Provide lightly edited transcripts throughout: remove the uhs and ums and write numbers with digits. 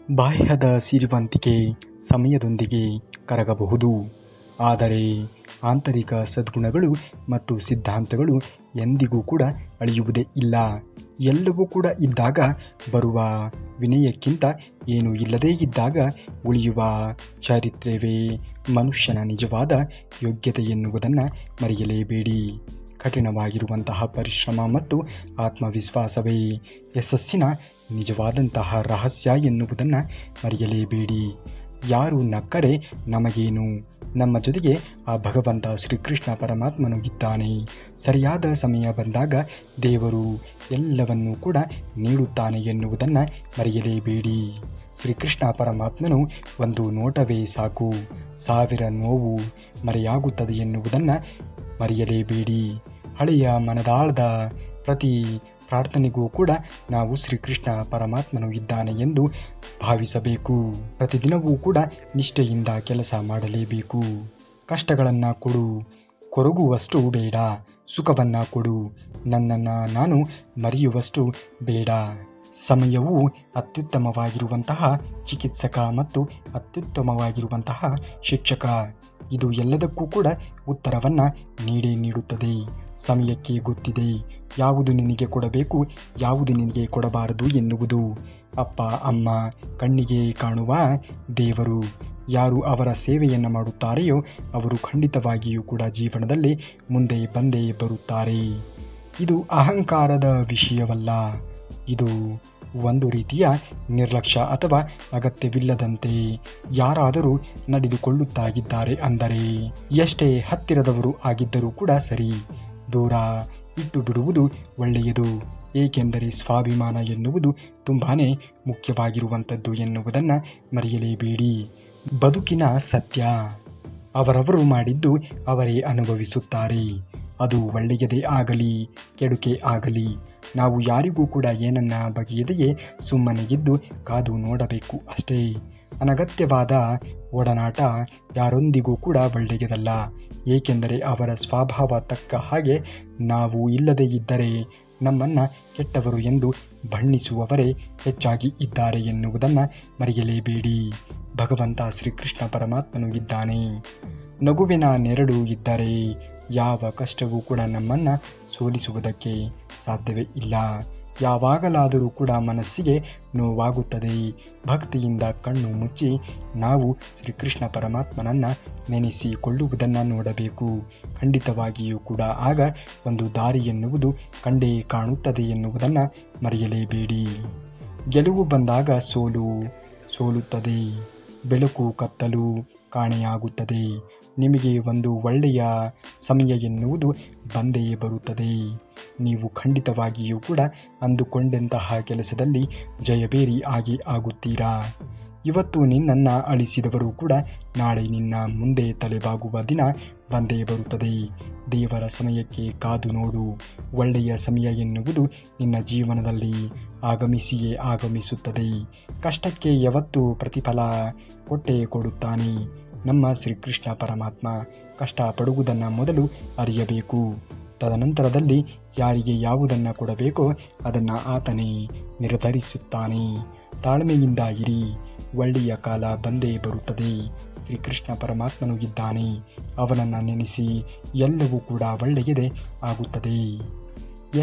ಬಾಹ್ಯದ ಸಿರಿವಂತಿಕೆ ಸಮಯದೊಂದಿಗೆ ಕರಗಬಹುದು, ಆದರೆ ಆಂತರಿಕ ಸದ್ಗುಣಗಳು ಮತ್ತು ಸಿದ್ಧಾಂತಗಳು ಎಂದಿಗೂ ಕೂಡ ಅಳಿಯುವುದೇ ಇಲ್ಲ. ಎಲ್ಲವೂ ಕೂಡ ಇದ್ದಾಗ ಬರುವ ವಿನಯಕ್ಕಿಂತ ಏನೂ ಇಲ್ಲದೇ ಇದ್ದಾಗ ಉಳಿಯುವ ಚಾರಿತ್ರ್ಯವೇ ಮನುಷ್ಯನ ನಿಜವಾದ ಯೋಗ್ಯತೆ ಎನ್ನುವುದನ್ನು ಮರೆಯಲೇಬೇಡಿ. ಕಠಿಣವಾಗಿರುವಂತಹ ಪರಿಶ್ರಮ ಮತ್ತು ಆತ್ಮವಿಶ್ವಾಸವೇ ಯಶಸ್ಸಿನ ನಿಜವಾದಂತಹ ರಹಸ್ಯ ಎನ್ನುವುದನ್ನು ಮರೆಯಲೇಬೇಡಿ. ಯಾರು ನಕ್ಕರೆ ನಮಗೇನು, ನಮ್ಮ ಜೊತೆಗೆ ಆ ಭಗವಂತ ಶ್ರೀಕೃಷ್ಣ ಪರಮಾತ್ಮನು ಇದ್ದಾನೆ. ಸರಿಯಾದ ಸಮಯ ಬಂದಾಗ ದೇವರು ಎಲ್ಲವನ್ನೂ ಕೂಡ ನೀಡುತ್ತಾನೆ ಎನ್ನುವುದನ್ನು ಮರೆಯಲೇಬೇಡಿ. ಶ್ರೀಕೃಷ್ಣ ಪರಮಾತ್ಮನು ಒಂದು ನೋಟವೇ ಸಾಕು, 1000 ನೋವು ಮರೆಯಾಗುತ್ತದೆ ಎನ್ನುವುದನ್ನು ಮರೆಯಲೇಬೇಡಿ. ಹಳೆಯ ಮನದಾಳದ ಪ್ರತಿ ಪ್ರಾರ್ಥನೆಗೂ ಕೂಡ ನಾವು ಶ್ರೀಕೃಷ್ಣ ಪರಮಾತ್ಮನು ಇದ್ದಾನೆ ಎಂದು ಭಾವಿಸಬೇಕು. ಪ್ರತಿದಿನವೂ ಕೂಡ ನಿಷ್ಠೆಯಿಂದ ಕೆಲಸ ಮಾಡಲೇಬೇಕು. ಕಷ್ಟಗಳನ್ನು ಕೊಡು, ಕೊರಗುವಷ್ಟು ಬೇಡ. ಸುಖವನ್ನು ಕೊಡು, ನನ್ನನ್ನು ನಾನು ಮರೆಯುವಷ್ಟು ಬೇಡ. ಸಮಯವು ಅತ್ಯುತ್ತಮವಾಗಿರುವಂತಹ ಚಿಕಿತ್ಸಕ ಮತ್ತು ಅತ್ಯುತ್ತಮವಾಗಿರುವಂತಹ ಶಿಕ್ಷಕ. ಇದು ಎಲ್ಲದಕ್ಕೂ ಕೂಡ ಉತ್ತರವನ್ನು ನೀಡೇ ನೀಡುತ್ತದೆ. ಸಮಯಕ್ಕೆ ಗೊತ್ತಿದೆ ಯಾವುದು ನಿನಗೆ ಕೊಡಬೇಕು, ಯಾವುದು ನಿನಗೆ ಕೊಡಬಾರದು ಎನ್ನುವುದು. ಅಪ್ಪ ಅಮ್ಮ ಕಣ್ಣಿಗೆ ಕಾಣುವ ದೇವರು. ಯಾರು ಅವರ ಸೇವೆಯನ್ನು ಮಾಡುತ್ತಾರೆಯೋ ಅವರು ಖಂಡಿತವಾಗಿಯೂ ಕೂಡ ಜೀವನದಲ್ಲಿ ಮುಂದೆ ಬಂದೇ ಬರುತ್ತಾರೆ. ಇದು ಅಹಂಕಾರದ ವಿಷಯವಲ್ಲ, ಇದು ಒಂದು ರೀತಿಯ ನಿರ್ಲಕ್ಷ್ಯ ಅಥವಾ ಅಗತ್ಯವಿಲ್ಲದಂತೆ ಯಾರಾದರೂ ನಡೆದುಕೊಳ್ಳುತ್ತಾ ಇದ್ದಾರೆ ಅಂದರೆ, ಎಷ್ಟೇ ಹತ್ತಿರದವರು ಆಗಿದ್ದರೂ ಕೂಡ ಸರಿ, ದೂರ ಇಟ್ಟು ಬಿಡುವುದು ಒಳ್ಳೆಯದು. ಏಕೆಂದರೆ ಸ್ವಾಭಿಮಾನ ಎನ್ನುವುದು ತುಂಬಾ ಮುಖ್ಯವಾಗಿರುವಂಥದ್ದು ಎನ್ನುವುದನ್ನು ಮರೆಯಲೇಬೇಡಿ. ಬದುಕಿನ ಸತ್ಯ, ಅವರವರು ಮಾಡಿದ್ದು ಅವರೇ ಅನುಭವಿಸುತ್ತಾರೆ. ಅದು ಒಳ್ಳೆಯದೇ ಆಗಲಿ ಕೆಡುಕೆ ಆಗಲಿ, ನಾವು ಯಾರಿಗೂ ಕೂಡ ಏನನ್ನ ಬಗೆಯದೆಯೇ ಸುಮ್ಮನೆ ಇದ್ದು ಕಾದು ನೋಡಬೇಕು ಅಷ್ಟೇ. ಅನಗತ್ಯವಾದ ಒಡನಾಟ ಯಾರೊಂದಿಗೂ ಕೂಡ ಒಳ್ಳೆಯದಲ್ಲ. ಏಕೆಂದರೆ ಅವರ ಸ್ವಭಾವ ತಕ್ಕ ಹಾಗೆ ನಾವು ಇಲ್ಲದೇ ಇದ್ದರೆ ನಮ್ಮನ್ನು ಕೆಟ್ಟವರು ಎಂದು ಬಣ್ಣಿಸುವವರೇ ಹೆಚ್ಚಾಗಿ ಇದ್ದಾರೆ ಎನ್ನುವುದನ್ನು ಮರೆಯಲೇಬೇಡಿ. ಭಗವಂತ ಶ್ರೀಕೃಷ್ಣ ಪರಮಾತ್ಮನು ಇದ್ದಾನೆ. ನಗುವಿನ ನೆರಳು ಇದ್ದರೆ ಯಾವ ಕಷ್ಟವೂ ಕೂಡ ನಮ್ಮನ್ನು ಸೋಲಿಸುವುದಕ್ಕೆ ಸಾಧ್ಯವೇ ಇಲ್ಲ. ಯಾವಾಗಲಾದರೂ ಕೂಡ ಮನಸ್ಸಿಗೆ ನೋವಾಗುತ್ತದೆ. ಭಕ್ತಿಯಿಂದ ಕಣ್ಣು ಮುಚ್ಚಿ ನಾವು ಶ್ರೀಕೃಷ್ಣ ಪರಮಾತ್ಮನನ್ನು ನೆನೆಸಿಕೊಳ್ಳುವುದನ್ನು ನೋಡಬೇಕು. ಖಂಡಿತವಾಗಿಯೂ ಕೂಡ ಆಗ ಒಂದು ದಾರಿ ಎನ್ನುವುದು ಕಂಡೇ ಕಾಣುತ್ತದೆ ಎನ್ನುವುದನ್ನು ಮರೆಯಲೇಬೇಡಿ. ಗೆಲುವು ಬಂದಾಗ ಸೋಲುತ್ತದೆ, ಬೆಳಕು ಕತ್ತಲು ಕಾಣೆಯಾಗುತ್ತದೆ. ನಿಮಗೆ ಒಂದು ಒಳ್ಳೆಯ ಸಮಯ ಎನ್ನುವುದು ಬಂದೇ ಬರುತ್ತದೆ. ನೀವು ಖಂಡಿತವಾಗಿಯೂ ಕೂಡ ಅಂದುಕೊಂಡಂತಹ ಕೆಲಸದಲ್ಲಿ ಜಯಬೇರಿ ಆಗುತ್ತೀರಾ. ಇವತ್ತು ನಿನ್ನನ್ನು ಅಳಿಸಿದವರು ಕೂಡ ನಾಳೆ ನಿನ್ನ ಮುಂದೆ ತಲೆಬಾಗುವ ದಿನ ಬಂದೇ ಬರುತ್ತದೆ. ದೇವರ ಸಮಯಕ್ಕೆ ಕಾದು ನೋಡು. ಒಳ್ಳೆಯ ಸಮಯ ಎನ್ನುವುದು ನಿನ್ನ ಜೀವನದಲ್ಲಿ ಆಗಮಿಸಿಯೇ ಆಗಮಿಸುತ್ತದೆ. ಕಷ್ಟಕ್ಕೆ ಯಾವತ್ತೂ ಪ್ರತಿಫಲ ಕೊಟ್ಟೇ ಕೊಡುತ್ತಾನೆ. ನಮ್ಮ ಶ್ರೀಕೃಷ್ಣ ಪರಮಾತ್ಮ ಕಷ್ಟಪಡುವುದನ್ನು ಮೊದಲು ಅರಿಯಬೇಕು. ತದನಂತರದಲ್ಲಿ ಯಾರಿಗೆ ಯಾವುದನ್ನು ಕೊಡಬೇಕೋ ಅದನ್ನು ಆತನೇ ನಿರ್ಧರಿಸುತ್ತಾನೆ. ತಾಳ್ಮೆಯಿಂದ ಇರಿ, ಒಳ್ಳೆಯ ಕಾಲ ಬಂದೇ ಬರುತ್ತದೆ. ಶ್ರೀಕೃಷ್ಣ ಪರಮಾತ್ಮನು ಇದ್ದಾನೆ, ಅವನನ್ನು ನೆನೆಸಿ ಎಲ್ಲವೂ ಕೂಡ ಒಳ್ಳೆಯದೇ ಆಗುತ್ತದೆ.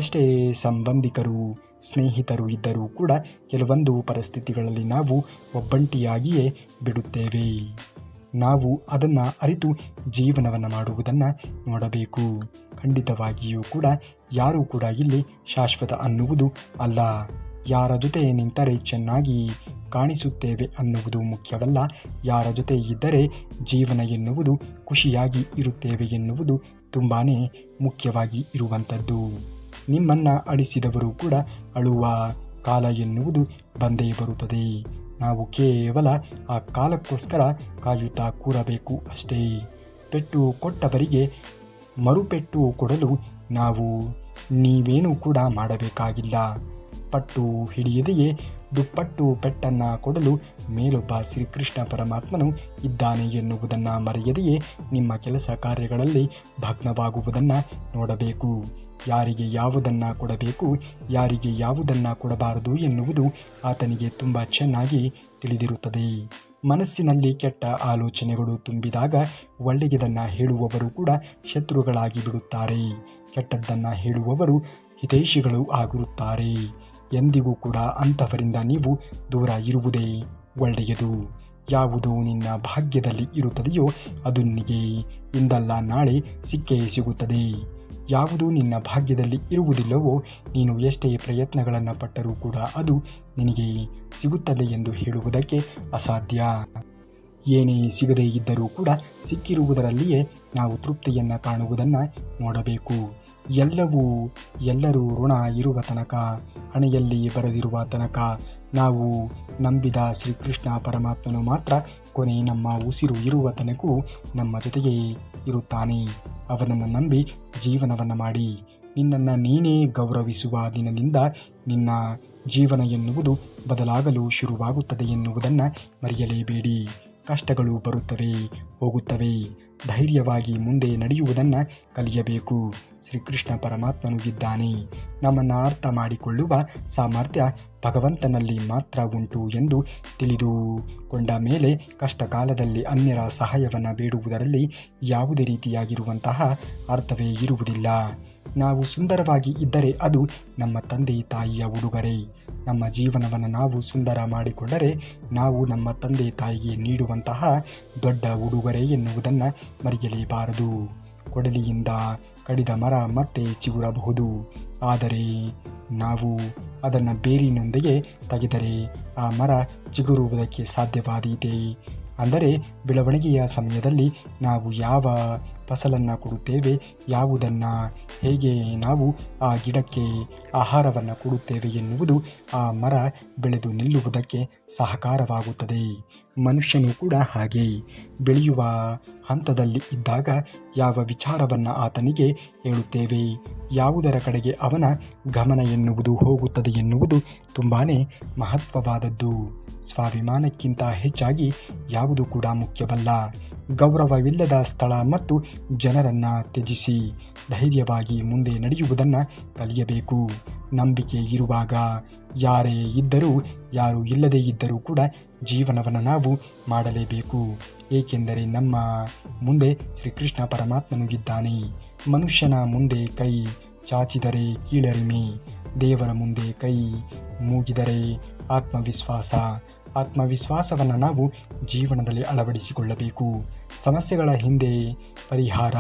ಎಷ್ಟೇ ಸಂಬಂಧಿಕರು ಸ್ನೇಹಿತರು ಇದ್ದರೂ ಕೂಡ ಕೆಲವೊಂದು ಪರಿಸ್ಥಿತಿಗಳಲ್ಲಿ ನಾವು ಒಬ್ಬಂಟಿಯಾಗಿಯೇ ಬಿಡುತ್ತೇವೆ. ನಾವು ಅದನ್ನು ಅರಿತು ಜೀವನವನ್ನು ಮಾಡುವುದನ್ನು ನೋಡಬೇಕು. ಖಂಡಿತವಾಗಿಯೂ ಕೂಡ ಯಾರೂ ಕೂಡ ಇಲ್ಲಿ ಶಾಶ್ವತ ಅನ್ನುವುದು ಅಲ್ಲ. ಯಾರ ಜೊತೆ ನಿಂತರೆ ಚೆನ್ನಾಗಿ ಕಾಣಿಸುತ್ತೇವೆ ಅನ್ನುವುದು ಮುಖ್ಯವಲ್ಲ, ಯಾರ ಜೊತೆ ಇದ್ದರೆ ಜೀವನ ಎನ್ನುವುದು ಖುಷಿಯಾಗಿ ಇರುತ್ತೇವೆ ಎನ್ನುವುದು ತುಂಬಾ ಮುಖ್ಯವಾಗಿ ಇರುವಂಥದ್ದು. ನಿಮ್ಮನ್ನು ಅಳಿಸಿದವರು ಕೂಡ ಅಳುವ ಕಾಲ ಎನ್ನುವುದು ಬಂದೇ ಬರುತ್ತದೆ. ನಾವು ಕೇವಲ ಆ ಕಾಲಕ್ಕೋಸ್ಕರ ಕಾಯುತ್ತಾ ಕೂರಬೇಕು ಅಷ್ಟೇ. ಪೆಟ್ಟು ಕೊಟ್ಟವರಿಗೆ ಮರುಪೆಟ್ಟು ಕೊಡಲು ನೀವೇನೂ ಕೂಡ ಮಾಡಬೇಕಾಗಿಲ್ಲ. ಪಟ್ಟು ಹಿಡಿಯದೆಯೇ ದುಪ್ಪಟ್ಟು ಪೆಟ್ಟನ್ನು ಕೊಡಲು ಮೇಲೊಬ್ಬ ಶ್ರೀಕೃಷ್ಣ ಪರಮಾತ್ಮನು ಇದ್ದಾನೆ ಎನ್ನುವುದನ್ನು ಮರೆಯದೆಯೇ ನಿಮ್ಮ ಕೆಲಸ ಕಾರ್ಯಗಳಲ್ಲಿ ಭಗ್ನವಾಗುವುದನ್ನು ನೋಡಬೇಕು. ಯಾರಿಗೆ ಯಾವುದನ್ನು ಕೊಡಬೇಕು, ಯಾರಿಗೆ ಯಾವುದನ್ನು ಕೊಡಬಾರದು ಎನ್ನುವುದು ಆತನಿಗೆ ತುಂಬ ಚೆನ್ನಾಗಿ ತಿಳಿದಿರುತ್ತದೆ. ಮನಸ್ಸಿನಲ್ಲಿ ಕೆಟ್ಟ ಆಲೋಚನೆಗಳು ತುಂಬಿದಾಗ ಒಳ್ಳೆಯದನ್ನು ಹೇಳುವವರು ಕೂಡ ಶತ್ರುಗಳಾಗಿ ಬಿಡುತ್ತಾರೆ. ಕೆಟ್ಟದ್ದನ್ನು ಹೇಳುವವರು ಹಿತೈಷಿಗಳು ಆಗಿರುತ್ತಾರೆ. ಎಂದಿಗೂ ಕೂಡ ಅಂಥವರಿಂದ ನೀವು ದೂರ ಇರುವುದೇ ಒಳ್ಳೆಯದು. ಯಾವುದು ನಿನ್ನ ಭಾಗ್ಯದಲ್ಲಿ ಇರುತ್ತದೆಯೋ ಅದು ನಿನಗೆ ಇಂದಲ್ಲ ನಾಳೆ ಸಿಕ್ಕೇ ಸಿಗುತ್ತದೆ. ಯಾವುದು ನಿನ್ನ ಭಾಗ್ಯದಲ್ಲಿ ಇರುವುದಿಲ್ಲವೋ ನೀನು ಎಷ್ಟೇ ಪ್ರಯತ್ನಗಳನ್ನು ಪಟ್ಟರೂ ಕೂಡ ಅದು ನಿನಗೆ ಸಿಗುತ್ತದೆ ಎಂದು ಹೇಳುವುದಕ್ಕೆ ಅಸಾಧ್ಯ. ಏನೇ ಸಿಗದೇ ಇದ್ದರೂ ಕೂಡ ಸಿಕ್ಕಿರುವುದರಲ್ಲಿಯೇ ನಾವು ತೃಪ್ತಿಯನ್ನು ಕಾಣುವುದನ್ನು ನೋಡಬೇಕು. ಎಲ್ಲರೂ ಋಣ ಇರುವ ತನಕ, ಹಣೆಯಲ್ಲಿ ಬರೆದಿರುವ ತನಕ ನಾವು ನಂಬಿದ ಶ್ರೀಕೃಷ್ಣ ಪರಮಾತ್ಮನು ಮಾತ್ರ ಕೊನೆ ನಮ್ಮ ಉಸಿರು ಇರುವ ತನಕವೂ ನಮ್ಮ ಜೊತೆಗೆ ಇರುತ್ತಾನೆ. ಅವನನ್ನು ನಂಬಿ ಜೀವನವನ್ನು ಮಾಡಿ. ನಿನ್ನನ್ನು ನೀನೇ ಗೌರವಿಸುವ ದಿನದಿಂದ ನಿನ್ನ ಜೀವನ ಎನ್ನುವುದು ಬದಲಾಗಲು ಶುರುವಾಗುತ್ತದೆ ಎನ್ನುವುದನ್ನು ಮರೆಯಲೇಬೇಡಿ. ಕಷ್ಟಗಳು ಬರುತ್ತವೆ, ಹೋಗುತ್ತವೆ. ಧೈರ್ಯವಾಗಿ ಮುಂದೆ ನಡೆಯುವುದನ್ನು ಕಲಿಯಬೇಕು. ಶ್ರೀಕೃಷ್ಣ ಪರಮಾತ್ಮನು ಇದ್ದಾನೆ. ನಮ್ಮನ್ನು ಅರ್ಥ ಮಾಡಿಕೊಳ್ಳುವ ಸಾಮರ್ಥ್ಯ ಭಗವಂತನಲ್ಲಿ ಮಾತ್ರ ಉಂಟು ಎಂದು ತಿಳಿದುಕೊಂಡ ಮೇಲೆ ಕಷ್ಟ ಕಾಲದಲ್ಲಿ ಅನ್ಯರ ಸಹಾಯವನ್ನು ಬೇಡುವುದರಲ್ಲಿ ಯಾವುದೇ ರೀತಿಯಾಗಿರುವಂತಹ ಅರ್ಥವೇ ಇರುವುದಿಲ್ಲ. ನಾವು ಸುಂದರವಾಗಿ ಇದ್ದರೆ ಅದು ನಮ್ಮ ತಂದೆ ತಾಯಿಯ ಉಡುಗೊರೆ. ನಮ್ಮ ಜೀವನವನ್ನು ನಾವು ಸುಂದರ ಮಾಡಿಕೊಂಡರೆ ನಾವು ನಮ್ಮ ತಂದೆ ತಾಯಿಗೆ ನೀಡುವಂತಹ ದೊಡ್ಡ ಉಡುಗೊರೆ ಎನ್ನುವುದನ್ನು ಮರೆಯಲೇಬಾರದು. ಕೊಡಲಿಯಿಂದ ಕಡಿದ ಮರ ಮತ್ತೆ ಚಿಗುರಬಹುದು, ಆದರೆ ನಾವು ಅದನ್ನು ಬೇರಿನೊಂದಿಗೆ ತೆಗೆದರೆ ಆ ಮರ ಚಿಗುರುವುದಕ್ಕೆ ಸಾಧ್ಯವಾದೀತೆ. ಅಂದರೆ ಬೆಳವಣಿಗೆಯ ಸಮಯದಲ್ಲಿ ನಾವು ಯಾವ ಫಸಲನ್ನು ಕೊಡುತ್ತೇವೆ, ಯಾವುದನ್ನು ಹೇಗೆ ನಾವು ಆ ಗಿಡಕ್ಕೆ ಆಹಾರವನ್ನು ಕೊಡುತ್ತೇವೆ ಎನ್ನುವುದು ಆ ಮರ ಬೆಳೆದು ನಿಲ್ಲುವುದಕ್ಕೆ ಸಹಕಾರವಾಗುತ್ತದೆ. ಮನುಷ್ಯನು ಕೂಡ ಹಾಗೆ ಬೆಳೆಯುವ ಹಂತದಲ್ಲಿ ಇದ್ದಾಗ ಯಾವ ವಿಚಾರವನ್ನು ಆತನಿಗೆ ಹೇಳುತ್ತೇವೆ, ಯಾವುದರ ಕಡೆಗೆ ಅವನ ಗಮನ ಎನ್ನುವುದು ಹೋಗುತ್ತದೆ ಎನ್ನುವುದು ತುಂಬಾ ಮಹತ್ವವಾದದ್ದು. ಸ್ವಾಭಿಮಾನಕ್ಕಿಂತ ಹೆಚ್ಚಾಗಿ ಯಾವುದು ಕೂಡ ಮುಖ್ಯವಲ್ಲ. ಗೌರವವಿಲ್ಲದ ಸ್ಥಳ ಮತ್ತು ಜನರನ್ನು ತ್ಯಜಿಸಿ ಧೈರ್ಯವಾಗಿ ಮುಂದೆ ನಡೆಯುವುದನ್ನು ಕಲಿಯಬೇಕು. ನಂಬಿಕೆ ಇರುವಾಗ ಯಾರೇ ಇದ್ದರೂ ಯಾರು ಇಲ್ಲದೇ ಇದ್ದರೂ ಕೂಡ ಜೀವನವನ್ನು ನಾವು ಮಾಡಲೇಬೇಕು. ಏಕೆಂದರೆ ನಮ್ಮ ಮುಂದೆ ಶ್ರೀಕೃಷ್ಣ ಪರಮಾತ್ಮನು ಇದ್ದಾನೆ. ಮನುಷ್ಯನ ಮುಂದೆ ಕೈ ಚಾಚಿದರೆ ಕೀಳರಿಮೆ, ದೇವರ ಮುಂದೆ ಕೈ ಮೂಗಿದರೆ ಆತ್ಮವಿಶ್ವಾಸವನ್ನು ನಾವು ಜೀವನದಲ್ಲಿ ಅಳವಡಿಸಿಕೊಳ್ಳಬೇಕು. ಸಮಸ್ಯೆಗಳ ಹಿಂದೆ ಪರಿಹಾರ,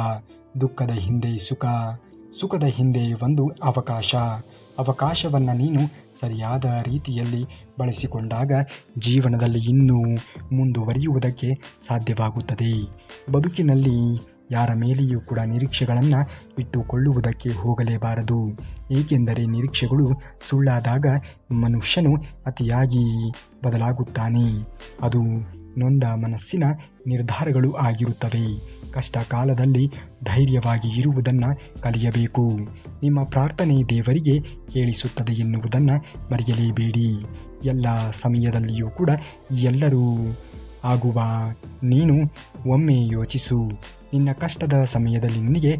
ದುಃಖದ ಹಿಂದೆ ಸುಖ, ಸುಖದ ಹಿಂದೆ ಒಂದು ಅವಕಾಶವನ್ನು ನೀನು ಸರಿಯಾದ ರೀತಿಯಲ್ಲಿ ಬಳಸಿಕೊಂಡಾಗ ಜೀವನದಲ್ಲಿ ಇನ್ನೂ ಮುಂದುವರಿಯುವುದಕ್ಕೆ ಸಾಧ್ಯವಾಗುತ್ತದೆ. ಬದುಕಿನಲ್ಲಿ ಯಾರ ಮೇಲೆಯೂ ಕೂಡ ನಿರೀಕ್ಷೆಗಳನ್ನು ಇಟ್ಟುಕೊಳ್ಳುವುದಕ್ಕೆ ಹೋಗಲೇಬಾರದು. ಏಕೆಂದರೆ ನಿರೀಕ್ಷೆಗಳು ಸುಳ್ಳಾದಾಗ ಮನುಷ್ಯನು ಅತಿಯಾಗಿ ಬದಲಾಗುತ್ತಾನೆ. ಅದು ನೊಂದ ಮನಸ್ಸಿನ ನಿರ್ಧಾರಗಳು ಆಗಿರುತ್ತವೆ. ಕಷ್ಟ ಕಾಲದಲ್ಲಿ ಧೈರ್ಯವಾಗಿ ಇರುವುದನ್ನು ಕಲಿಯಬೇಕು. ನಿಮ್ಮ ಪ್ರಾರ್ಥನೆ ದೇವರಿಗೆ ಕೇಳಿಸುತ್ತದೆ ಎನ್ನುವುದನ್ನು ಮರೆಯಲೇಬೇಡಿ. ಎಲ್ಲ ಸಮಯದಲ್ಲಿಯೂ ಕೂಡ ಎಲ್ಲರೂ ಆಗುವ ನೀನು ಒಮ್ಮೆ ಯೋಚಿಸು, ನಿನ್ನ ಕಷ್ಟದ ಸಮಯದಲ್ಲಿ ನಿನಗೆ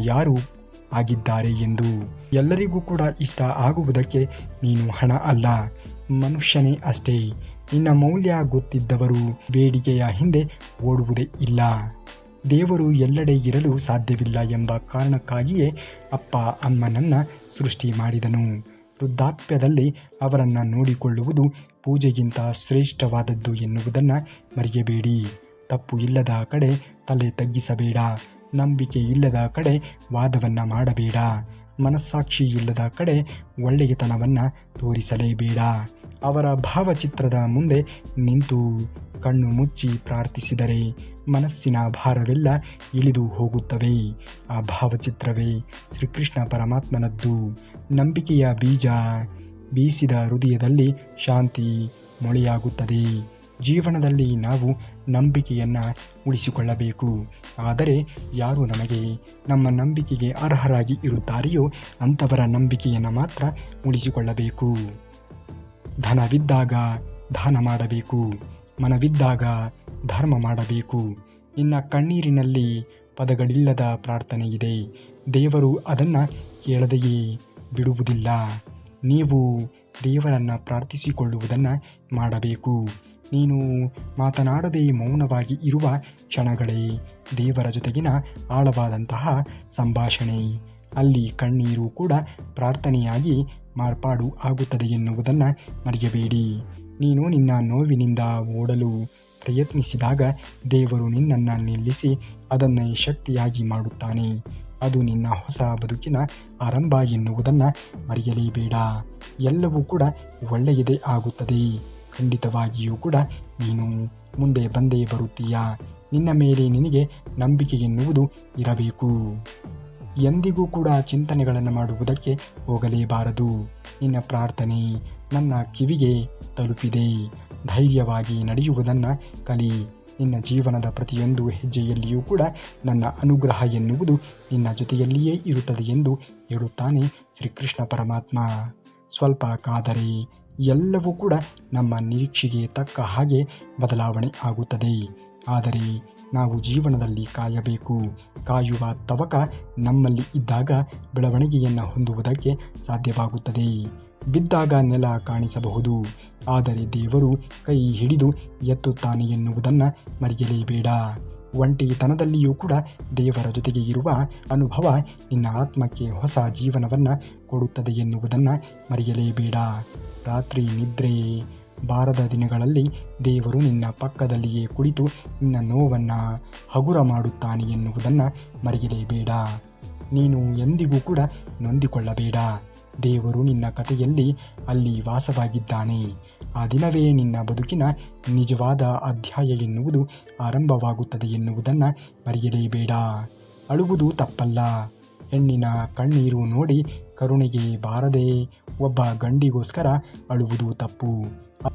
ಯಾರು ಆಗಿದ್ದಾರೆ ಎಂದು. ಎಲ್ಲರಿಗೂ ಕೂಡ ಇಷ್ಟ ಆಗುವುದಕ್ಕೆ ನೀನು ಹಣ ಅಲ್ಲ, ಮನುಷ್ಯನೇ ಅಷ್ಟೇ. ನಿನ್ನ ಮೌಲ್ಯ ಗೊತ್ತಿದ್ದವರು ಬೇಡಿಕೆಯ ಹಿಂದೆ ಓಡುವುದೇ ಇಲ್ಲ. ದೇವರು ಎಲ್ಲೆಡೆ ಇರಲು ಸಾಧ್ಯವಿಲ್ಲ ಎಂಬ ಕಾರಣಕ್ಕಾಗಿಯೇ ಅಪ್ಪ ಅಮ್ಮನನ್ನು ಸೃಷ್ಟಿ ಮಾಡಿದನು. ವೃದ್ಧಾಪ್ಯದಲ್ಲಿ ಅವರನ್ನು ನೋಡಿಕೊಳ್ಳುವುದು ಪೂಜೆಗಿಂತ ಶ್ರೇಷ್ಠವಾದದ್ದು ಎನ್ನುವುದನ್ನು ಮರೆಯಬೇಡಿ. ತಪ್ಪು ಇಲ್ಲದ ಕಡೆ ತಲೆ ತಗ್ಗಿಸಬೇಡ. ನಂಬಿಕೆ ಇಲ್ಲದ ಕಡೆ ವಾದವನ್ನು ಮಾಡಬೇಡ. ಮನಸ್ಸಾಕ್ಷಿ ಇಲ್ಲದ ಕಡೆ ಒಳ್ಳೆಯತನವನ್ನು ತೋರಿಸಲೇಬೇಡ. ಅವರ ಭಾವಚಿತ್ರದ ಮುಂದೆ ನಿಂತು ಕಣ್ಣು ಮುಚ್ಚಿ ಪ್ರಾರ್ಥಿಸಿದರೆ ಮನಸ್ಸಿನ ಭಾರವೆಲ್ಲ ಇಳಿದು ಹೋಗುತ್ತವೆ. ಆ ಭಾವಚಿತ್ರವೇ ಶ್ರೀಕೃಷ್ಣ ಪರಮಾತ್ಮನದ್ದು. ನಂಬಿಕೆಯ ಬೀಜ ಬೀಸಿದ ಹೃದಯದಲ್ಲಿ ಶಾಂತಿ ಮೊಳೆಯಾಗುತ್ತದೆ. ಜೀವನದಲ್ಲಿ ನಾವು ನಂಬಿಕೆಯನ್ನು ಉಳಿಸಿಕೊಳ್ಳಬೇಕು. ಆದರೆ ಯಾರು ನಮ್ಮ ನಂಬಿಕೆಗೆ ಅರ್ಹರಾಗಿ ಇರುತ್ತಾರೆಯೋ ಅಂಥವರ ನಂಬಿಕೆಯನ್ನು ಮಾತ್ರ ಉಳಿಸಿಕೊಳ್ಳಬೇಕು. ಧನವಿದ್ದಾಗ ದಾನ ಮಾಡಬೇಕು, ಮನವಿದ್ದಾಗ ಧರ್ಮ ಮಾಡಬೇಕು. ನಿನ್ನ ಕಣ್ಣೀರಿನಲ್ಲಿ ಪದಗಳಿಲ್ಲದ ಪ್ರಾರ್ಥನೆ ಇದೆ. ದೇವರು ಅದನ್ನು ಕೇಳದೆಯೇ ಬಿಡುವುದಿಲ್ಲ. ನೀವು ದೇವರನ್ನು ಪ್ರಾರ್ಥಿಸಿಕೊಳ್ಳುವುದನ್ನು ಮಾಡಬೇಕು. ನೀನು ಮಾತನಾಡದೆ ಮೌನವಾಗಿ ಇರುವ ಕ್ಷಣಗಳೇ ದೇವರ ಜೊತೆಗಿನ ಆಳವಾದಂತಹ ಸಂಭಾಷಣೆ. ಅಲ್ಲಿ ಕಣ್ಣೀರು ಕೂಡ ಪ್ರಾರ್ಥನೆಯಾಗಿ ಮಾರ್ಪಾಡು ಆಗುತ್ತದೆ ಎನ್ನುವುದನ್ನು ಮರೆಯಬೇಡಿ. ನೀನು ನಿನ್ನ ನೋವಿನಿಂದ ಓಡಲು ಪ್ರಯತ್ನಿಸಿದಾಗ ದೇವರು ನಿನ್ನನ್ನು ನಿಲ್ಲಿಸಿ ಅದನ್ನೇ ಶಕ್ತಿಯಾಗಿ ಮಾಡುತ್ತಾನೆ. ಅದು ನಿನ್ನ ಹೊಸ ಬದುಕಿನ ಆರಂಭ ಎನ್ನುವುದನ್ನು ಮರೆಯಲೇಬೇಡ. ಎಲ್ಲವೂ ಕೂಡ ಒಳ್ಳೆಯದೇ ಆಗುತ್ತದೆ. ಖಂಡಿತವಾಗಿಯೂ ಕೂಡ ನೀನು ಮುಂದೆ ಬಂದೇ ಬರುತ್ತೀಯಾ. ನಿನ್ನ ಮೇಲೆ ನಿನಗೆ ನಂಬಿಕೆ ಎನ್ನುವುದು ಇರಬೇಕು. ಎಂದಿಗೂ ಕೂಡ ಚಿಂತನೆಗಳನ್ನು ಮಾಡುವುದಕ್ಕೆ ಹೋಗಲೇಬಾರದು. ನಿನ್ನ ಪ್ರಾರ್ಥನೆ ನನ್ನ ಕಿವಿಗೆ ತಲುಪಿದೆ. ಧೈರ್ಯವಾಗಿ ನಡೆಯುವುದನ್ನು ಕಲಿ. ನಿನ್ನ ಜೀವನದ ಪ್ರತಿಯೊಂದು ಹೆಜ್ಜೆಯಲ್ಲಿಯೂ ಕೂಡ ನನ್ನ ಅನುಗ್ರಹ ಎನ್ನುವುದು ನಿನ್ನ ಜೊತೆಯಲ್ಲಿಯೇ ಇರುತ್ತದೆ ಎಂದು ಹೇಳುತ್ತಾನೆ ಶ್ರೀಕೃಷ್ಣ ಪರಮಾತ್ಮ. ಸ್ವಲ್ಪ ಕಾದರೆ ಎಲ್ಲವೂ ಕೂಡ ನಮ್ಮ ನಿರೀಕ್ಷೆಗೆ ತಕ್ಕ ಹಾಗೆ ಬದಲಾವಣೆ ಆಗುತ್ತದೆ. ಆದರೆ ನಾವು ಜೀವನದಲ್ಲಿ ಕಾಯಬೇಕು. ಕಾಯುವ ತವಕ ನಮ್ಮಲ್ಲಿ ಇದ್ದಾಗ ಬೆಳವಣಿಗೆಯನ್ನು ಹೊಂದುವುದಕ್ಕೆ ಸಾಧ್ಯವಾಗುತ್ತದೆ. ಬಿದ್ದಾಗ ನೆಲ ಕಾಣಿಸಬಹುದು, ಆದರೆ ದೇವರು ಕೈ ಹಿಡಿದು ಎತ್ತುತ್ತಾನೆ ಎನ್ನುವುದನ್ನು ಮರೆಯಲೇಬೇಡ. ಒಂಟಿತನದಲ್ಲಿಯೂ ಕೂಡ ದೇವರ ಜೊತೆಗೆ ಇರುವ ಅನುಭವ ನಿನ್ನ ಆತ್ಮಕ್ಕೆ ಹೊಸ ಜೀವನವನ್ನು ಕೊಡುತ್ತದೆ ಎನ್ನುವುದನ್ನು ಮರೆಯಲೇಬೇಡ. ರಾತ್ರಿ ನಿದ್ರೆ ಬಾರದ ದಿನಗಳಲ್ಲಿ ದೇವರು ನಿನ್ನ ಪಕ್ಕದಲ್ಲಿಯೇ ಕುಳಿತು ನಿನ್ನ ನೋವನ್ನು ಹಗುರ ಮಾಡುತ್ತಾನೆ ಎನ್ನುವುದನ್ನು ಮರೆಯಲೇಬೇಡ. ನೀನು ಎಂದಿಗೂ ಕೂಡ ನೊಂದಿಕೊಳ್ಳಬೇಡ. ದೇವರು ನಿನ್ನ ಕಥೆಯಲ್ಲಿ ಅಲ್ಲಿ ವಾಸವಾಗಿದ್ದಾನೆ. ಆ ದಿನವೇ ನಿನ್ನ ಬದುಕಿನ ನಿಜವಾದ ಅಧ್ಯಾಯ ಎನ್ನುವುದು ಆರಂಭವಾಗುತ್ತದೆ ಎನ್ನುವುದನ್ನು ಮರೆಯಲೇಬೇಡ. ಅಳುವುದು ತಪ್ಪಲ್ಲ. ಹೆಣ್ಣಿನ ಕಣ್ಣೀರು ನೋಡಿ ಕರುಣೆಗೆ ಬಾರದೆ ಒಬ್ಬ ಗಂಡಿಗೋಸ್ಕರ ಅಳುವುದು ತಪ್ಪು.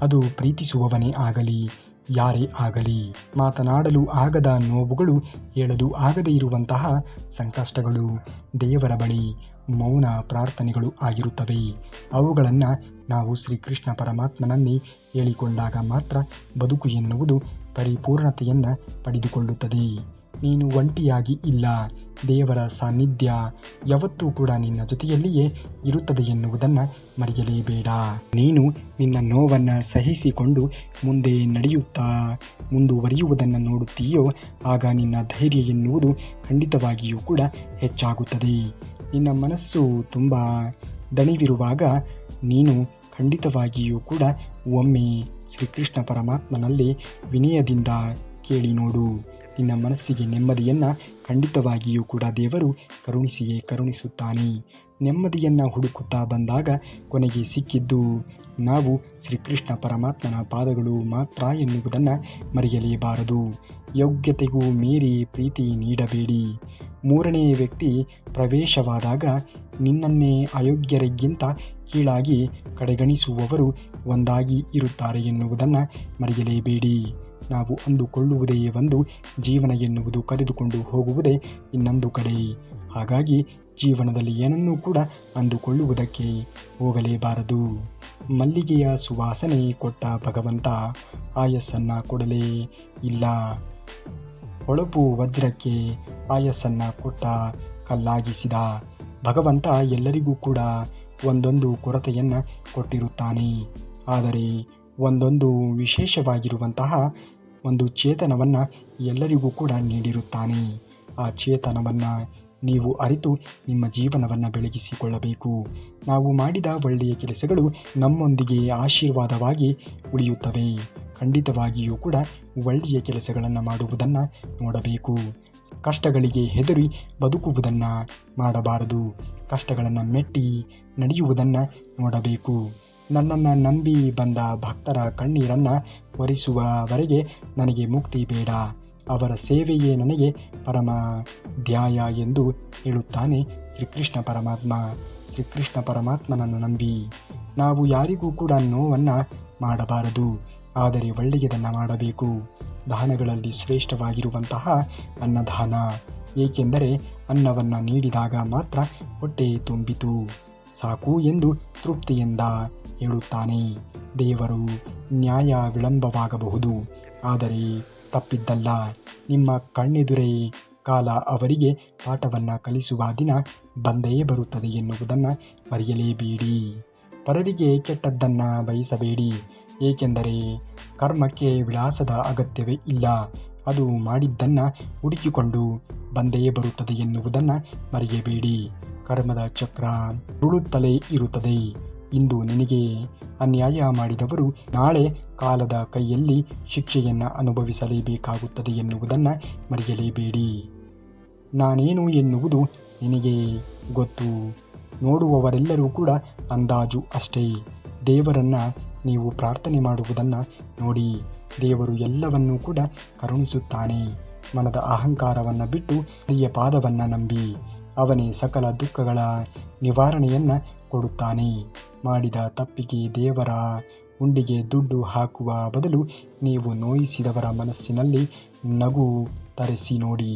ಅದು ಪ್ರೀತಿಸುವವನೇ ಆಗಲಿ ಯಾರೇ ಆಗಲಿ. ಮಾತನಾಡಲು ಆಗದ ನೋವುಗಳು, ಹೇಳಲು ಆಗದೇ ಇರುವಂತಹ ಸಂಕಷ್ಟಗಳು ದೇವರ ಬಳಿ ಮೌನ ಪ್ರಾರ್ಥನೆಗಳು ಆಗಿರುತ್ತವೆ. ಅವುಗಳನ್ನು ನಾವು ಶ್ರೀಕೃಷ್ಣ ಪರಮಾತ್ಮನಲ್ಲಿ ಹೇಳಿಕೊಂಡಾಗ ಮಾತ್ರ ಬದುಕು ಎನ್ನುವುದು ಪರಿಪೂರ್ಣತೆಯನ್ನು ಪಡೆದುಕೊಳ್ಳುತ್ತದೆ. ನೀನು ಒಂಟಿಯಾಗಿ ಇಲ್ಲ. ದೇವರ ಸಾನ್ನಿಧ್ಯ ಯಾವತ್ತೂ ಕೂಡ ನಿನ್ನ ಜೊತೆಯಲ್ಲಿಯೇ ಇರುತ್ತದೆ ಎನ್ನುವುದನ್ನು ಮರೆಯಲೇಬೇಡ. ನೀನು ನಿನ್ನ ನೋವನ್ನು ಸಹಿಸಿಕೊಂಡು ಮುಂದೆ ನಡೆಯುತ್ತಾ ಮುಂದುವರಿಯುವುದನ್ನು ನೋಡುತ್ತೀಯೋ ಆಗ ನಿನ್ನ ಧೈರ್ಯ ಎನ್ನುವುದು ಖಂಡಿತವಾಗಿಯೂ ಕೂಡ ಹೆಚ್ಚಾಗುತ್ತದೆ. ನಿನ್ನ ಮನಸ್ಸು ತುಂಬ ದಣಿವಿರುವಾಗ ನೀನು ಖಂಡಿತವಾಗಿಯೂ ಕೂಡ ಒಮ್ಮೆ ಶ್ರೀಕೃಷ್ಣ ಪರಮಾತ್ಮನಲ್ಲಿ ವಿನಯದಿಂದ ಕೇಳಿ ನೋಡು. ನಿನ್ನ ಮನಸ್ಸಿಗೆ ನೆಮ್ಮದಿಯನ್ನು ಖಂಡಿತವಾಗಿಯೂ ಕೂಡ ದೇವರು ಕರುಣಿಸಿಯೇ ಕರುಣಿಸುತ್ತಾನೆ. ನೆಮ್ಮದಿಯನ್ನು ಹುಡುಕುತ್ತಾ ಬಂದಾಗ ಕೊನೆಗೆ ಸಿಕ್ಕಿದ್ದು ನಾವು ಶ್ರೀಕೃಷ್ಣ ಪರಮಾತ್ಮನ ಪಾದಗಳು ಮಾತ್ರ ಎನ್ನುವುದನ್ನು ಮರೆಯಲೇಬಾರದು. ಯೋಗ್ಯತೆಗೂ ಮೀರಿ ಪ್ರೀತಿ ನೀಡಬೇಡಿ. ಮೂರನೇ ವ್ಯಕ್ತಿ ಪ್ರವೇಶವಾದಾಗ ನಿನ್ನನ್ನೇ ಅಯೋಗ್ಯರಿಗಿಂತ ಕೀಳಾಗಿ ಕಡೆಗಣಿಸುವವರು ಒಂದಾಗಿ ಇರುತ್ತಾರೆ ಎನ್ನುವುದನ್ನು ಮರೆಯಲೇಬೇಡಿ. ನಾವು ಅಂದುಕೊಳ್ಳುವುದೇ ಒಂದು, ಜೀವನ ಎನ್ನುವುದು ಕರೆದುಕೊಂಡು ಹೋಗುವುದೇ ಇನ್ನೊಂದು ಕಡೆ. ಹಾಗಾಗಿ ಜೀವನದಲ್ಲಿ ಏನನ್ನೂ ಕೂಡ ಅಂದುಕೊಳ್ಳುವುದಕ್ಕೆ ಹೋಗಲೇಬಾರದು. ಮಲ್ಲಿಗೆಯ ಸುವಾಸನೆ ಕೊಟ್ಟ ಭಗವಂತ ಆಯಸ್ಸನ್ನು ಕೊಡಲೇ ಇಲ್ಲ. ಹೊಳಪು ವಜ್ರಕ್ಕೆ ಆಯಸ್ಸನ್ನು ಕೊಟ್ಟ ಕಲ್ಲಾಗಿಸಿದ ಭಗವಂತ ಎಲ್ಲರಿಗೂ ಕೂಡ ಒಂದೊಂದು ಕೊರತೆಯನ್ನು ಕೊಟ್ಟಿರುತ್ತಾನೆ. ಆದರೆ ಒಂದೊಂದು ವಿಶೇಷವಾಗಿರುವಂತಹ ಒಂದು ಚೇತನವನ್ನು ಎಲ್ಲರಿಗೂ ಕೂಡ ನೀಡಿರುತ್ತಾನೆ. ಆ ಚೇತನವನ್ನು ನೀವು ಅರಿತು ನಿಮ್ಮ ಜೀವನವನ್ನು ಬೆಳಗಿಸಿಕೊಳ್ಳಬೇಕು. ನಾವು ಮಾಡಿದ ಒಳ್ಳೆಯ ಕೆಲಸಗಳು ನಮ್ಮೊಂದಿಗೆ ಆಶೀರ್ವಾದವಾಗಿ ಉಳಿಯುತ್ತವೆ. ಖಂಡಿತವಾಗಿಯೂ ಕೂಡ ಒಳ್ಳೆಯ ಕೆಲಸಗಳನ್ನು ಮಾಡುವುದನ್ನು ನೋಡಬೇಕು. ಕಷ್ಟಗಳಿಗೆ ಹೆದರಿ ಬದುಕುವುದನ್ನು ಮಾಡಬಾರದು. ಕಷ್ಟಗಳನ್ನು ಮೆಟ್ಟಿ ನಡೆಯುವುದನ್ನು ನೋಡಬೇಕು. ನನ್ನನ್ನು ನಂಬಿ ಬಂದ ಭಕ್ತರ ಕಣ್ಣೀರನ್ನು ಒರೆಸುವವರೆಗೆ ನನಗೆ ಮುಕ್ತಿ ಬೇಡ. ಅವರ ಸೇವೆಯೇ ನನಗೆ ಪರಮ ಧ್ಯಾಯ ಎಂದು ಹೇಳುತ್ತಾನೆ ಶ್ರೀಕೃಷ್ಣ ಪರಮಾತ್ಮ. ಶ್ರೀಕೃಷ್ಣ ಪರಮಾತ್ಮನನ್ನು ನಂಬಿ ನಾವು ಯಾರಿಗೂ ಕೂಡ ನೋವನ್ನು ಮಾಡಬಾರದು. ಆದರೆ ಒಳ್ಳೆಯದನ್ನು ಮಾಡಬೇಕು. ದಾನಗಳಲ್ಲಿ ಶ್ರೇಷ್ಠವಾಗಿರುವಂತಹ ಅನ್ನದಾನ, ಏಕೆಂದರೆ ಅನ್ನವನ್ನು ನೀಡಿದಾಗ ಮಾತ್ರ ಹೊಟ್ಟೆ ತುಂಬಿತು ಸಾಕು ಎಂದು ತೃಪ್ತಿಯಿಂದ ಹೇಳುತ್ತಾನೆ. ದೇವರು ನ್ಯಾಯ ವಿಳಂಬವಾಗಬಹುದು, ಆದರೆ ತಪ್ಪಿದ್ದಲ್ಲ. ನಿಮ್ಮ ಕಣ್ಣೆದುರೇ ಕಾಲ ಅವರಿಗೆ ಪಾಠವನ್ನು ಕಲಿಸುವ ದಿನ ಬಂದೇ ಬರುತ್ತದೆ ಎನ್ನುವುದನ್ನು ಮರೆಯಲೇಬೇಡಿ. ಪರರಿಗೆ ಕೆಟ್ಟದ್ದನ್ನು ಬಯಸಬೇಡಿ, ಏಕೆಂದರೆ ಕರ್ಮಕ್ಕೆ ವಿಳಾಸದ ಅಗತ್ಯವೇ ಇಲ್ಲ. ಅದು ಮಾಡಿದ್ದನ್ನು ಹುಡುಕಿಕೊಂಡು ಬಂದೇ ಬರುತ್ತದೆ ಎನ್ನುವುದನ್ನು ಮರೆಯಬೇಡಿ. ಕರ್ಮದ ಚಕ್ರ ಉರುಳುತ್ತಲೇ ಇರುತ್ತದೆ. ಇಂದು ನಿನಗೆ ಅನ್ಯಾಯ ಮಾಡಿದವರು ನಾಳೆ ಕಾಲದ ಕೈಯಲ್ಲಿ ಶಿಕ್ಷೆಯನ್ನು ಅನುಭವಿಸಲೇಬೇಕಾಗುತ್ತದೆ ಎನ್ನುವುದನ್ನು ಮರೆಯಲೇಬೇಡಿ. ನಾನೇನು ಎನ್ನುವುದು ನಿನಗೆ ಗೊತ್ತು. ನೋಡುವವರೆಲ್ಲರೂ ಕೂಡ ಅಂದಾಜು ಅಷ್ಟೇ. ದೇವರನ್ನು ನೀವು ಪ್ರಾರ್ಥನೆ ಮಾಡುವುದನ್ನು ನೋಡಿ. ದೇವರು ಎಲ್ಲವನ್ನೂ ಕೂಡ ಕರುಣಿಸುತ್ತಾನೆ. ಮನದ ಅಹಂಕಾರವನ್ನು ಬಿಟ್ಟು ಹರಿಯ ಪಾದವನ್ನು ನಂಬಿ ಅವನೇ ಸಕಲ ದುಃಖಗಳ ನಿವಾರಣೆಯನ್ನು ಕೊಡುತ್ತಾನೆ. ಮಾಡಿದ ತಪ್ಪಿಗೆ ದೇವರ ಉಂಡಿಗೆ ದುಡ್ಡು ಹಾಕುವ ಬದಲು ನೀವು ನೋಯಿಸಿದವರ ಮನಸ್ಸಿನಲ್ಲಿ ನಗು ತರಿಸಿ ನೋಡಿ.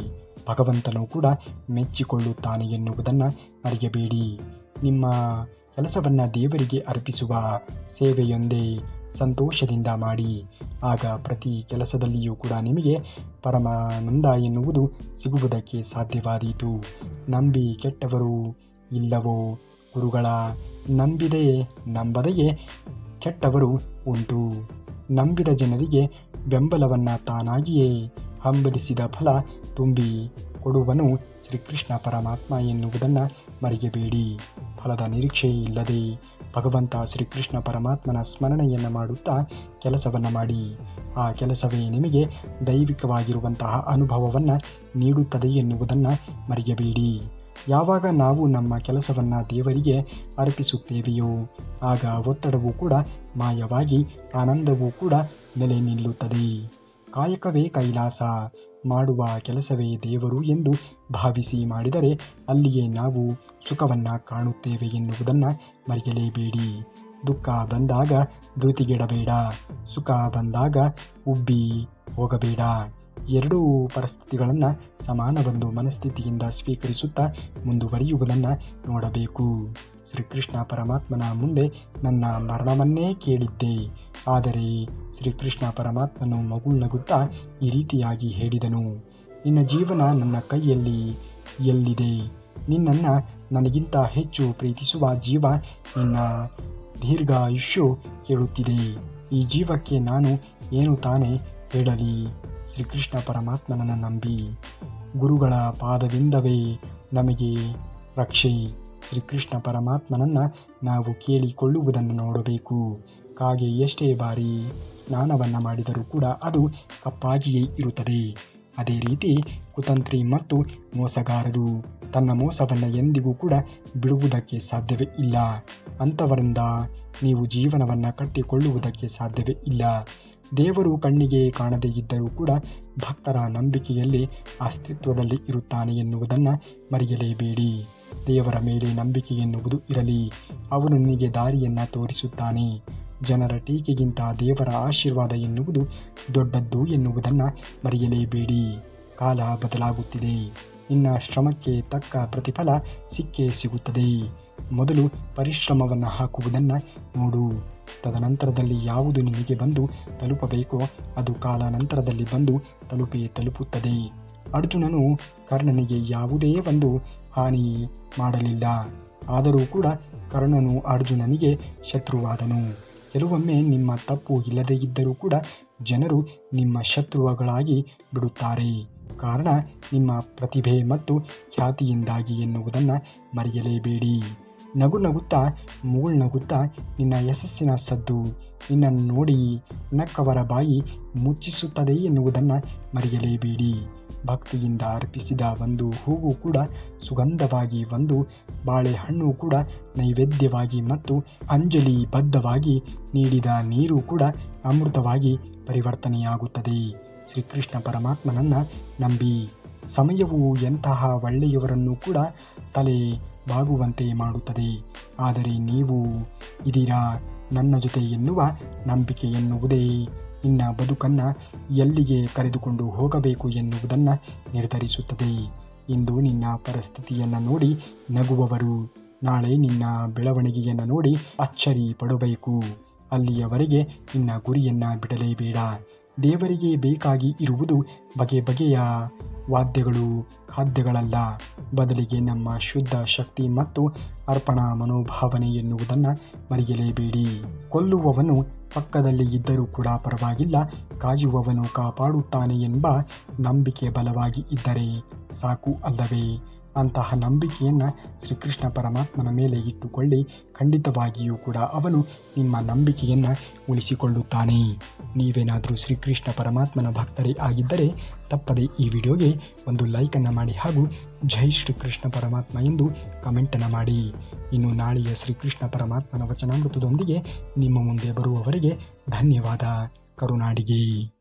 ಭಗವಂತನು ಕೂಡ ಮೆಚ್ಚಿಕೊಳ್ಳುತ್ತಾನೆ ಎನ್ನುವುದನ್ನು ಮರೆಯಬೇಡಿ. ನಿಮ್ಮ ಕೆಲಸವನ್ನು ದೇವರಿಗೆ ಅರ್ಪಿಸುವ ಸೇವೆಯೊಂದೇ ಸಂತೋಷದಿಂದ ಮಾಡಿ. ಆಗ ಪ್ರತಿ ಕೆಲಸದಲ್ಲಿಯೂ ಕೂಡ ನಿಮಗೆ ಪರಮಾನಂದ ಎನ್ನುವುದು ಸಿಗುವುದಕ್ಕೆ ಸಾಧ್ಯವಾದೀತು. ನಂಬಿ ಕೆಟ್ಟವರು ಇಲ್ಲವೋ ಗುರುಗಳ, ನಂಬದೆಯೇ ಕೆಟ್ಟವರು ಉಂಟು. ನಂಬಿದ ಜನರಿಗೆ ಬೆಂಬಲವನ್ನು ತಾನಾಗಿಯೇ ಹಂಬಲಿಸಿದ ಫಲ ತುಂಬಿ ಕೊಡುವನು ಶ್ರೀಕೃಷ್ಣ ಪರಮಾತ್ಮ ಎನ್ನುವುದನ್ನು ಮರೆಯಬೇಡಿ. ಫಲದ ನಿರೀಕ್ಷೆ ಇಲ್ಲದೆ ಭಗವಂತ ಶ್ರೀಕೃಷ್ಣ ಪರಮಾತ್ಮನ ಸ್ಮರಣೆಯನ್ನು ಮಾಡುತ್ತಾ ಕೆಲಸವನ್ನು ಮಾಡಿ. ಆ ಕೆಲಸವೇ ನಿಮಗೆ ದೈವಿಕವಾಗಿರುವಂತಹ ಅನುಭವವನ್ನು ನೀಡುತ್ತದೆ ಎನ್ನುವುದನ್ನು ಮರೆಯಬೇಡಿ. ಯಾವಾಗ ನಾವು ನಮ್ಮ ಕೆಲಸವನ್ನು ದೇವರಿಗೆ ಅರ್ಪಿಸುತ್ತೇವೆಯೋ ಆಗ ಒತ್ತಡವೂ ಕೂಡ ಮಾಯವಾಗಿ ಆನಂದವೂ ಕೂಡ ನೆಲೆ ನಿಲ್ಲುತ್ತದೆ. ಕಾಯಕವೇ ಕೈಲಾಸ, ಮಾಡುವ ಕೆಲಸವೇ ದೇವರು ಎಂದು ಭಾವಿಸಿ ಮಾಡಿದರೆ ಅಲ್ಲಿಯೇ ನಾವು ಸುಖವನ್ನು ಕಾಣುತ್ತೇವೆ ಎನ್ನುವುದನ್ನು ಮರೆಯಲೇಬೇಡಿ. ದುಃಖ ಬಂದಾಗ ಧೃತಿಗೆಡಬೇಡ, ಸುಖ ಬಂದಾಗ ಉಬ್ಬಿ ಹೋಗಬೇಡ. ಎರಡೂ ಪರಿಸ್ಥಿತಿಗಳನ್ನು ಸಮಾನವೊಂದು ಮನಸ್ಥಿತಿಯಿಂದ ಸ್ವೀಕರಿಸುತ್ತಾ ಮುಂದುವರಿಯುವುದನ್ನು ನೋಡಬೇಕು. ಶ್ರೀಕೃಷ್ಣ ಪರಮಾತ್ಮನ ಮುಂದೆ ನನ್ನ ಮರಣವನ್ನೇ ಕೇಳಿದ್ದೆ, ಆದರೆ ಶ್ರೀಕೃಷ್ಣ ಪರಮಾತ್ಮನು ಮಗುಳ್ನಗುತ್ತಾ ಈ ರೀತಿಯಾಗಿ ಹೇಳಿದನು, ನಿನ್ನ ಜೀವನ ನನ್ನ ಕೈಯಲ್ಲಿ ಎಲ್ಲಿದೆ? ನಿನ್ನನ್ನು ನನಗಿಂತ ಹೆಚ್ಚು ಪ್ರೀತಿಸುವ ಜೀವ ನಿನ್ನ ದೀರ್ಘಾಯುಷ್ಯು ಕೇಳುತ್ತಿದೆ. ಈ ಜೀವಕ್ಕೆ ನಾನು ಏನು ತಾನೇ ಹೇಳಲಿ? ಶ್ರೀಕೃಷ್ಣ ಪರಮಾತ್ಮನನ್ನು ನಂಬಿ ಗುರುಗಳ ಪಾದವಿಂದವೇ ನಮಗೆ ರಕ್ಷೆ. ಶ್ರೀಕೃಷ್ಣ ಪರಮಾತ್ಮನನ್ನು ನಾವು ಕೇಳಿಕೊಳ್ಳುವುದನ್ನು ನೋಡಬೇಕು. ಕಾಗೆ ಎಷ್ಟೇ ಬಾರಿ ಸ್ನಾನವನ್ನು ಮಾಡಿದರೂ ಕೂಡ ಅದು ಕಪ್ಪಾಗಿಯೇ ಇರುತ್ತದೆ. ಅದೇ ರೀತಿ ಕುತಂತ್ರಿ ಮತ್ತು ಮೋಸಗಾರರು ತನ್ನ ಮೋಸವನ್ನು ಎಂದಿಗೂ ಕೂಡ ಬಿಡುವುದಕ್ಕೆ ಸಾಧ್ಯವೇ ಇಲ್ಲ. ಅಂಥವರಿಂದ ನೀವು ಜೀವನವನ್ನು ಕಟ್ಟಿಕೊಳ್ಳುವುದಕ್ಕೆ ಸಾಧ್ಯವೇ ಇಲ್ಲ. ದೇವರು ಕಣ್ಣಿಗೆ ಕಾಣದೇ ಇದ್ದರೂ ಕೂಡ ಭಕ್ತರ ನಂಬಿಕೆಯಲ್ಲಿ ಅಸ್ತಿತ್ವದಲ್ಲಿ ಇರುತ್ತಾನೆ ಎನ್ನುವುದನ್ನು ಮರೆಯಲೇಬೇಡಿ. ದೇವರ ಮೇಲೆ ನಂಬಿಕೆ ಎನ್ನುವುದು ಇರಲಿ, ಅವನು ನಿನಗೆ ದಾರಿಯನ್ನು ತೋರಿಸುತ್ತಾನೆ. ಜನರ ಟೀಕೆಗಿಂತ ದೇವರ ಆಶೀರ್ವಾದ ಎನ್ನುವುದು ದೊಡ್ಡದ್ದು ಎನ್ನುವುದನ್ನು ಮರೆಯಲೇಬೇಡಿ. ಕಾಲ ಬದಲಾಗುತ್ತಿದೆ, ನಿನ್ನ ಶ್ರಮಕ್ಕೆ ತಕ್ಕ ಪ್ರತಿಫಲ ಸಿಕ್ಕೇ ಸಿಗುತ್ತದೆ. ಮೊದಲು ಪರಿಶ್ರಮವನ್ನು ಹಾಕುವುದನ್ನು ನೋಡು, ತದನಂತರದಲ್ಲಿ ಯಾವುದು ನಿನಗೆ ಬಂದು ತಲುಪಬೇಕೋ ಅದು ಕಾಲಾನಂತರದಲ್ಲಿ ಬಂದು ತಲುಪುತ್ತದೆ. ಅರ್ಜುನನು ಕರ್ಣನಿಗೆ ಯಾವುದೇ ಒಂದು ಹಾನಿ ಮಾಡಲಿಲ್ಲ, ಆದರೂ ಕೂಡ ಕರ್ಣನು ಅರ್ಜುನನಿಗೆ ಶತ್ರುವಾದನು. ಕೆಲವೊಮ್ಮೆ ನಿಮ್ಮ ತಪ್ಪು ಇಲ್ಲದೇ ಇದ್ದರೂ ಕೂಡ ಜನರು ನಿಮ್ಮ ಶತ್ರುಗಳಾಗಿ ಬಿಡುತ್ತಾರೆ. ಕಾರಣ ನಿಮ್ಮ ಪ್ರತಿಭೆ ಮತ್ತು ಖ್ಯಾತಿಯಿಂದಾಗಿ ಎನ್ನುವುದನ್ನು ಮರೆಯಲೇಬೇಡಿ. ನಗುತ್ತಾ ಮುಗುಳ್ನಗುತ್ತಾ ನಿನ್ನ ಯಶಸ್ಸಿನ ಸದ್ದು ನಿನ್ನನ್ನು ನೋಡಿ ನಕ್ಕವರ ಬಾಯಿ ಮುಚ್ಚಿಸುತ್ತದೆ ಎನ್ನುವುದನ್ನು ಮರೆಯಲೇಬೇಡಿ. ಭಕ್ತಿಯಿಂದ ಅರ್ಪಿಸಿದ ಒಂದು ಹೂವು ಕೂಡ ಸುಗಂಧವಾಗಿ, ಒಂದು ಬಾಳೆಹಣ್ಣು ಕೂಡ ನೈವೇದ್ಯವಾಗಿ ಮತ್ತು ಅಂಜಲಿಬದ್ಧವಾಗಿ ನೀಡಿದ ನೀರು ಕೂಡ ಅಮೃತವಾಗಿ ಪರಿವರ್ತನೆಯಾಗುತ್ತದೆ. ಶ್ರೀಕೃಷ್ಣ ಪರಮಾತ್ಮನನ್ನು ನಂಬಿ. ಸಮಯವು ಎಂತಹ ಒಳ್ಳೆಯವರನ್ನು ಕೂಡ ತಲೆ ಬಾಗುವಂತೆ ಮಾಡುತ್ತದೆ, ಆದರೆ ನೀವು ಇದೀರಾ ನನ್ನ ಜೊತೆ ಎನ್ನುವ ನಂಬಿಕೆ ಎನ್ನುವುದೇ ನಿನ್ನ ಬದುಕನ್ನು ಎಲ್ಲಿಗೆ ಕರೆದುಕೊಂಡು ಹೋಗಬೇಕು ಎನ್ನುವುದನ್ನು ನಿರ್ಧರಿಸುತ್ತದೆ. ಇಂದು ನಿನ್ನ ಪರಿಸ್ಥಿತಿಯನ್ನು ನೋಡಿ ನಗುವವರು ನಾಳೆ ನಿನ್ನ ಬೆಳವಣಿಗೆಯನ್ನು ನೋಡಿ ಅಚ್ಚರಿ ಪಡಬೇಕು. ಅಲ್ಲಿಯವರೆಗೆ ನಿನ್ನ ಗುರಿಯನ್ನು ಬಿಡಲೇಬೇಡ. ದೇವರಿಗೆ ಬೇಕಾಗಿ ಇರುವುದು ಬಗೆ ಬಗೆಯ ವಾದ್ಯಗಳು, ಖಾದ್ಯಗಳಲ್ಲ, ಬದಲಿಗೆ ನಮ್ಮ ಶುದ್ಧ ಶಕ್ತಿ ಮತ್ತು ಅರ್ಪಣಾ ಮನೋಭಾವನೆ ಎನ್ನುವುದನ್ನು ಮರೆಯಲೇಬೇಡಿ. ಕೊಲ್ಲುವವನು ಪಕ್ಕದಲ್ಲಿ ಇದ್ದರೂ ಕೂಡ ಪರವಾಗಿಲ್ಲ, ಕಾಯುವವನು ಕಾಪಾಡುತ್ತಾನೆ ಎಂಬ ನಂಬಿಕೆ ಬಲವಾಗಿ ಇದ್ದರೆ ಸಾಕು ಅಲ್ಲವೇ? ಅಂತಹ ನಂಬಿಕೆಯನ್ನು ಶ್ರೀಕೃಷ್ಣ ಪರಮಾತ್ಮನ ಮೇಲೆ ಇಟ್ಟುಕೊಳ್ಳಿ. ಖಂಡಿತವಾಗಿಯೂ ಕೂಡ ಅವನು ನಿಮ್ಮ ನಂಬಿಕೆಯನ್ನು ಉಳಿಸಿಕೊಳ್ಳುತ್ತಾನೆ. ನೀವೇನಾದರೂ ಶ್ರೀಕೃಷ್ಣ ಪರಮಾತ್ಮನ ಭಕ್ತರೇ ಆಗಿದ್ದರೆ ತಪ್ಪದೆ ಈ ವಿಡಿಯೋಗೆ ಒಂದು ಲೈಕನ್ನು ಮಾಡಿ ಹಾಗೂ ಜೈ ಶ್ರೀಕೃಷ್ಣ ಪರಮಾತ್ಮ ಎಂದು ಕಮೆಂಟನ್ನು ಮಾಡಿ. ಇನ್ನು ನಾಳೆಯ ಶ್ರೀಕೃಷ್ಣ ಪರಮಾತ್ಮನ ವಚನಾಮೃತದೊಂದಿಗೆ ನಿಮ್ಮ ಮುಂದೆ ಬರುವವರೆಗೆ ಧನ್ಯವಾದ. ಕರುನಾಡಿಗೆ.